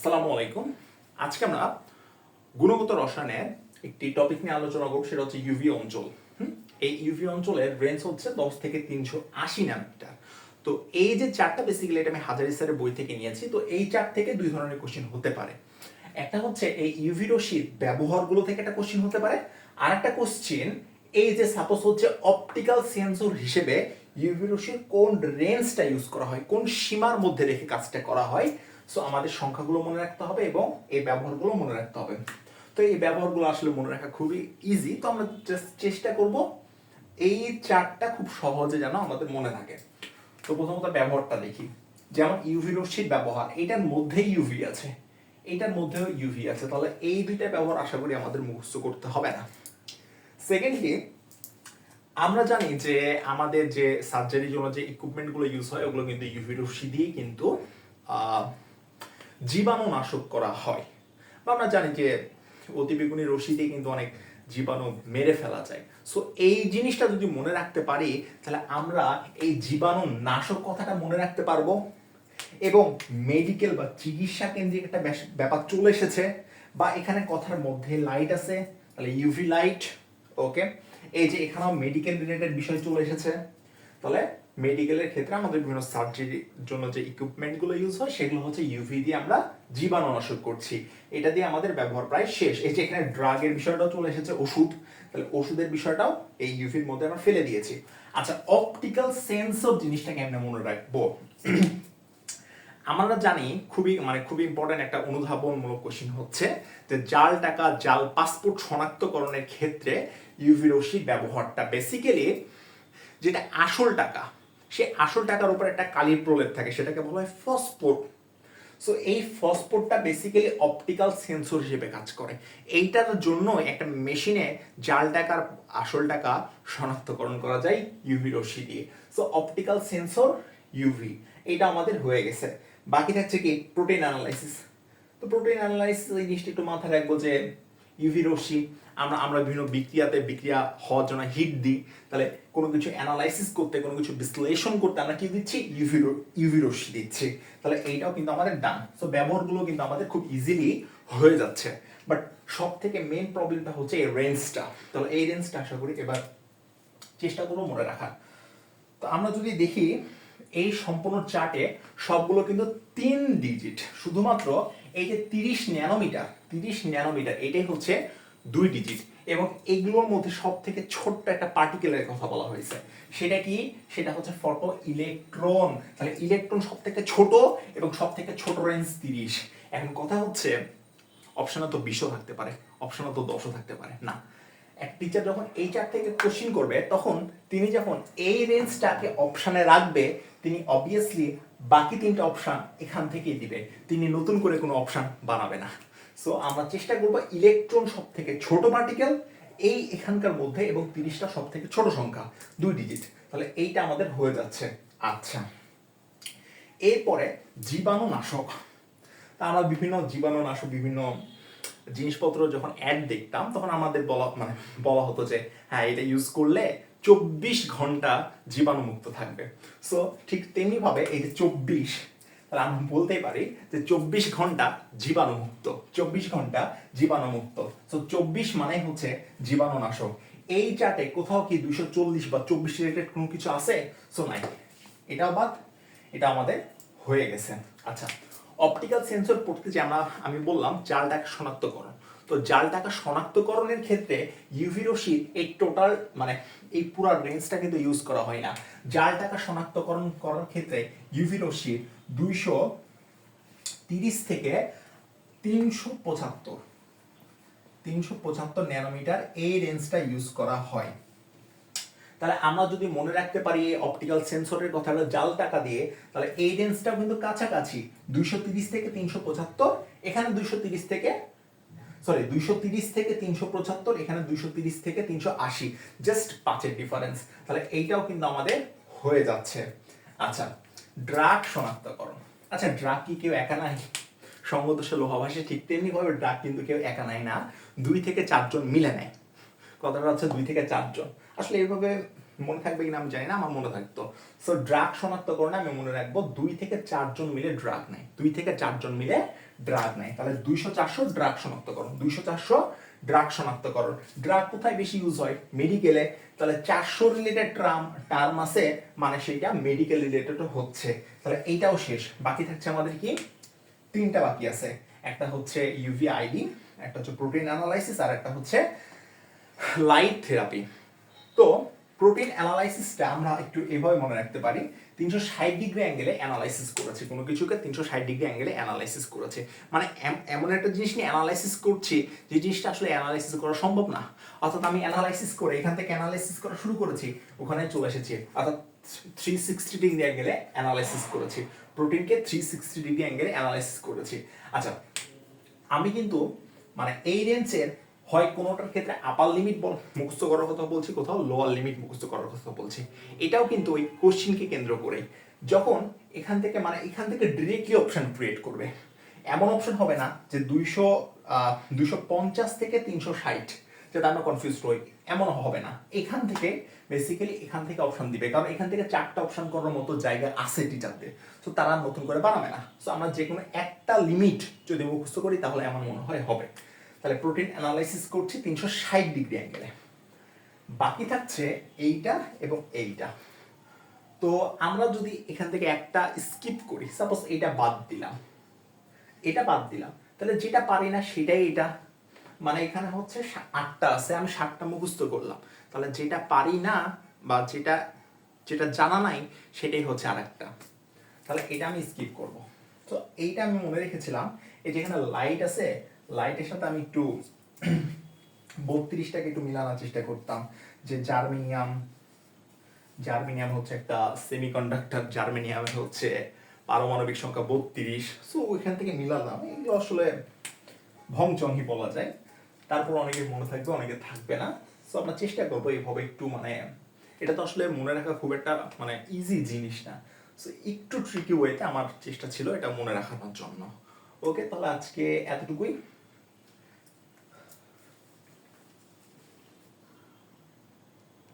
আসসালামু আলাইকুম। আজকে আমরা গুণগত রসায়নের একটি টপিক নিয়ে আলোচনা করব, সেটা হচ্ছে ইউভি অঞ্চল। এই ইউভি অঞ্চলের রেঞ্জ হচ্ছে 10 থেকে 380 ন্যানোমিটার। তো এই যে চারটা বেসিক্যালি এটা আমি হাজারি স্যারের বই থেকে নিয়েছি। তো এই চার থেকে দুই ধরনের কোশ্চেন হতে পারে। একটা হচ্ছে এই ইউভি রশ্মির ব্যবহারগুলো থেকে একটা কোশ্চেন হতে পারে, আর একটা কোশ্চেন এই যে সাপোজ হচ্ছে অপটিক্যাল সেন্সর হিসেবে ইউভি রশ্মির কোন রেঞ্জটা ইউজ করা হয়, কোন সীমার মধ্যে রেখে কাজটা করা হয়। সো আমাদের সংখ্যাগুলো মনে রাখতে হবে এবং এই ব্যবহারগুলো মনে রাখতে হবে। তো এই ব্যবহারগুলো আসলে মনে রাখা খুবই ইজি। তো আমরা জাস্ট চেষ্টা করব এই চারটা খুব সহজে যেন আমাদের মনে থাকে। তো প্রথমত ব্যবহারটা দেখি। যেমন ইউভি রশ্মির ব্যবহার, এটার মধ্যেই ইউভি আছে, এটার মধ্যেও ইউভি আছে, তাহলে এই দুইটা ব্যবহার আশা করি আমাদের মুখস্থ করতে হবে না। সেকেন্ডলি, আমরা জানি যে আমাদের যে সার্জারির জন্য যে ইকুইপমেন্টগুলো ইউজ হয় ওগুলো কিন্তু ইউভি রশ্মি দিয়ে কিন্তু জীবাণুনাশক করা হয়। বা আমরা জানি যে অতিবেগুনি রশ্মি দিয়ে কিন্তু অনেক জীবাণু মেরে ফেলা যায়। সো এই জিনিসটা যদি মনে রাখতে পারি তাহলে আমরা এই জীবাণু নাশক কথাটা মনে রাখতে পারবো। এবং মেডিকেল বা চিকিৎসা কেন্দ্রিক একটা ব্যাপার চলে এসেছে, বা এখানে কথার মধ্যে লাইট আছে, তাহলে ইউভি লাইট। ওকে, এই যে এখানেও মেডিকেল রিলেটেড বিষয় চলে এসেছে, তাহলে মেডিকেলের ক্ষেত্রে আমাদের বিভিন্ন সার্জারির জন্য যে ইকুইপমেন্টগুলো ইউজ হয় সেগুলো হচ্ছে ইউভি দিয়ে আমরা জীবাণুনাশক করছি। এটা দিয়ে আমাদের ব্যবহার প্রায় শেষ। এই যে এখানে ড্রাগের বিষয়টাও চলে এসেছে, ওষুধ, তাহলে ওষুধের বিষয়টাও এই ইউভির মধ্যে আমরা ফেলে দিয়েছি। আচ্ছা, অপটিক্যাল সেন্সর জিনিসটা কেমনে মনে রাখবো? আমরা জানি খুবই ইম্পর্টেন্ট একটা অনুধাবনমূলক কোশ্চেন হচ্ছে যে জাল টাকা, জাল পাসপোর্ট শনাক্তকরণের ক্ষেত্রে ইউভি রশ্মির ব্যবহারটা বেসিক্যালি যেটা আসল টাকা, সে আসল টাকার উপর একটা কালির প্রলেপ থাকে, সেটাকে বলা হয় ফসফোর। সো এই ফসফোরটা বেসিক্যালি অপটিক্যাল সেন্সর হিসেবে কাজ করে। এইটার জন্য একটা মেশিনে জাল টাকার আসল টাকা শনাক্তকরণ করা যায় ইউভি রশ্মি দিয়ে। সো অপটিক্যাল সেন্সর ইউভি এটা আমাদের হয়ে গেছে। বাকি থাকছে কি প্রোটিন অ্যানালাইসিস। তো প্রোটিন অ্যানালাইসিস এই জিনিসটা একটু মাথায় রাখবো যে ইউভি রশ্মি আমরা বিভিন্ন বিক্রিয়া হওয়ার জন্য হিট দিই, তাহলে কোনো কিছু অ্যানালাইসিস করতে, কোনো কিছু বিশ্লেষণ করতে আমরা কি দিচ্ছি? ইউভি রশ্মি দিচ্ছি। তাহলে এইটাও কিন্তু আমাদের ডান। সো ব্যবহারগুলো কিন্তু আমাদের খুব ইজিলি হয়ে যাচ্ছে। বাট সব থেকে মেইন প্রবলেমটা হচ্ছে এই রেঞ্জটা। তাহলে এই রেঞ্জটা আশা করি এবার চেষ্টা করবো মনে রাখার। তো আমরা যদি দেখি এই সম্পূর্ণ চার্টে সবগুলো কিন্তু 3 ডিজিট, শুধুমাত্র এই যে 30 ন্যানোমিটার এটাই হচ্ছে 2 ডিজিট। এবং এগুলোর মধ্যে সব থেকে ছোট্ট একটা পার্টিকেলের কথা বলা হয়েছে, সেটা কি? সেটা হচ্ছে ফটো ইলেকট্রন। তাহলে ইলেকট্রন সব থেকে ছোট এবং সব থেকে ছোট রেঞ্জ 30। এখন কথা হচ্ছে অপশনে তো 20ও থাকতে পারে, অপশনে তো 10ও থাকতে পারে না। এক টিচার যখন এই চার থেকে কোশ্চিন করবে তখন তিনি যখন এই রেঞ্জটাকে অপশানে রাখবে, তিনি অবভিয়াসলি বাকি 3টা অপশান এখান থেকেই দিবে, তিনি নতুন করে কোনো অপশান বানাবে না। সো আমরা চেষ্টা করবো ইলেকট্রন সব থেকে ছোট পার্টিকেল এই এখানকার মধ্যে, এবং 30টা সব থেকে ছোট সংখ্যা 2 ডিজিট। তাহলে এইটা আমাদের হয়ে যাচ্ছে। আচ্ছা, এরপরে জীবাণুনাশক। তা আমরা বিভিন্ন জীবাণুনাশক, বিভিন্ন জিনিসপত্র যখন অ্যাড দেখতাম তখন আমাদের বলা হতো যে হ্যাঁ এটা ইউজ করলে 24 ঘন্টা জীবাণুমুক্ত থাকবে। সো ঠিক তেমনি ভাবে এই যে 24, তাহলে আমরা বলতেই পারি যে 24 ঘন্টা জীবাণুমুক্ত, 24 ঘন্টা জীবাণুমুক্ত। সো 24 মানে হচ্ছে জীবাণুনাশক। এই চার্টে কোথাও কি 240 বা 24 রিলেটেড কোনো কিছু আছে? সো নাই, এটাও বাদ, এটা আমাদের হয়ে গেছে। আচ্ছা, অপটিক্যাল সেন্সর পড়তে যে আমি বললাম জাল টাকা শনাক্তকরণ। তো জাল টাকা শনাক্তকরণের ক্ষেত্রে ইউভি রশ্মির এই টোটাল এই পুরো রেঞ্জটা কিন্তু ইউজ করা হয় না। জাল টাকা শনাক্তকরণ করার ক্ষেত্রে ইউভি রশ্মির 230 থেকে 375 ন্যানোমিটার এই রেঞ্জটা ইউজ করা হয়। তাহলে আমরা যদি মনে রাখতে পারি অপটিক্যাল সেন্সরের কথাটা জাল টাকা দিয়ে, তাহলে এই রেঞ্জটাও কিন্তু কাছাকাছি 230 থেকে 375, এখানে 230 থেকে 375, এখানে 230 থেকে 380, জাস্ট 5-এর ডিফারেন্স। তাহলে এইটাও কিন্তু আমাদের হয়ে যাচ্ছে। আচ্ছা, ড্রাগ শনাক্তকরণ। আচ্ছা, ড্রাগ কি কেউ একা নাই? সঙ্গদোষে লোহাভাসে ঠিক তেমনি ভাবে ড্রাগ কিন্তু কেউ একা নেয় না, 2 থেকে 4 জন মিলে নেয়। কথাটা হচ্ছে 2 থেকে 4 জন। আসলে এইভাবে মনে থাকবে কিনা আমি জানি না, আমার মনে থাকতো। সো ড্রাগ শনাক্তকরণে আমি মনে রাখবো 2 থেকে 4 জন মিলে ড্রাগ নেয়, 2 থেকে 4 জন মিলে ড্রাগ নেয়। তাহলে 200-400 ড্রাগ শনাক্তকরণ, 200-400 ড্রাগ শনাক্তকরণ। ড্রাগ কোথায় বেশি ইউজ হয়? মেডিকেলে। তাহলে 400 রিলেটেড টার্ম আছে, মানে সেইটা মেডিকেল রিলেটেড হচ্ছে। তাহলে এইটাও শেষ। বাকি থাকছে আমাদের কি? 3টা বাকি আছে। একটা হচ্ছে ইউভি আইডি, একটা হচ্ছে প্রোটিন অ্যানালাইসিস, আর একটা হচ্ছে লাইট থেরাপি। তো প্রোটিন অ্যানালাইসিসটা আমরা একটু এভাবে মনে রাখতে পারি, 360 ডিগ্রি অ্যাঙ্গেলে অ্যানালাইসিস করেছে, কোনো কিছুকে 360 ডিগ্রি অ্যাঙ্গেলে অ্যানালাইসিস করেছে। মানে এমন একটা জিনিস নিয়ে অ্যানালাইসিস করছি যে জিনিসটা আসলে অ্যানালাইসিস করা সম্ভব না। অর্থাৎ আমি অ্যানালাইসিস করে এখান থেকে অ্যানালাইসিস করা শুরু করেছি, ওখানে চলে এসেছি, অর্থাৎ 360 ডিগ্রি অ্যাঙ্গেলে অ্যানালাইসিস করেছি, প্রোটিনকে 360 ডিগ্রি অ্যাঙ্গেলে অ্যানালাইসিস করেছি। আচ্ছা, আমি কিন্তু মানে এই রেঞ্জের হয় কোনোটার ক্ষেত্রে আপার লিমিট মুখস্থ করার কথা বলছি, কোথাও লোয়ার লিমিট মুখস্থ করার কথা বলছি। এটাও কিন্তু ওই কোশ্চিনকে কেন্দ্র করেই। যখন এখান থেকে মানে এখান থেকে ডিরেক্টলি অপশন ক্রিয়েট করবে, এমন অপশন হবে না যে 250 থেকে 360, যাতে আমরা কনফিউজ হই, এমন হবে না। এখান থেকে বেসিক্যালি এখান থেকে অপশন দিবে, কারণ এখান থেকে 4টা অপশন করার মতো জায়গা আছে টিচারদের, তো তারা নতুন করে বানাবে না। তো আমরা যে কোনো একটা লিমিট যদি মুখস্থ করি তাহলে আমার মনে হয় হবে। তাহলে প্রোটিন অ্যানালাইসিস করছি 360 ডিগ্রি অ্যাঙ্গেলে। বাকি থাকছে এইটা এবং এইটা। তো আমরা যদি এখান থেকে একটা স্কিপ করি, সাপোজ এটা বাদ দিলাম, এটা বাদ দিলাম, তাহলে যেটা পারি না সেটাই এটা। মানে এখানে হচ্ছে 8টা আছে, আমি 7টা মুখস্থ করলাম, তাহলে যেটা পারি না বা যেটা যেটা জানা নাই সেটাই হচ্ছে আরেকটা। তাহলে এটা আমি স্কিপ করব। তো এইটা আমি মনে রেখেছিলাম, এই যেখানে লাইট আছে, লাইটের সাথে আমি একটু 32টাকে একটু মিলানোর চেষ্টা করতাম, যে জার্মেনিয়াম হচ্ছে একটা সেমিকন্ডাক্টর, জার্মেনিয়ামের হচ্ছে পারমাণবিক সংখ্যা 32। সো ওইখান থেকে মিলালাম। এগুলো আসলে ভংচংই বলা যায়। তারপর অনেকের মনে থাকবে, অনেকে থাকবে না। সো আমরা চেষ্টা করবো এইভাবে একটু মানে, এটা তো আসলে মনে রাখা খুব একটা মানে ইজি জিনিস না। সো একটু ট্রিকি ওয়েতে আমার চেষ্টা ছিল এটা মনে রাখানোর জন্য। ওকে, তাহলে আজকে এতটুকুই।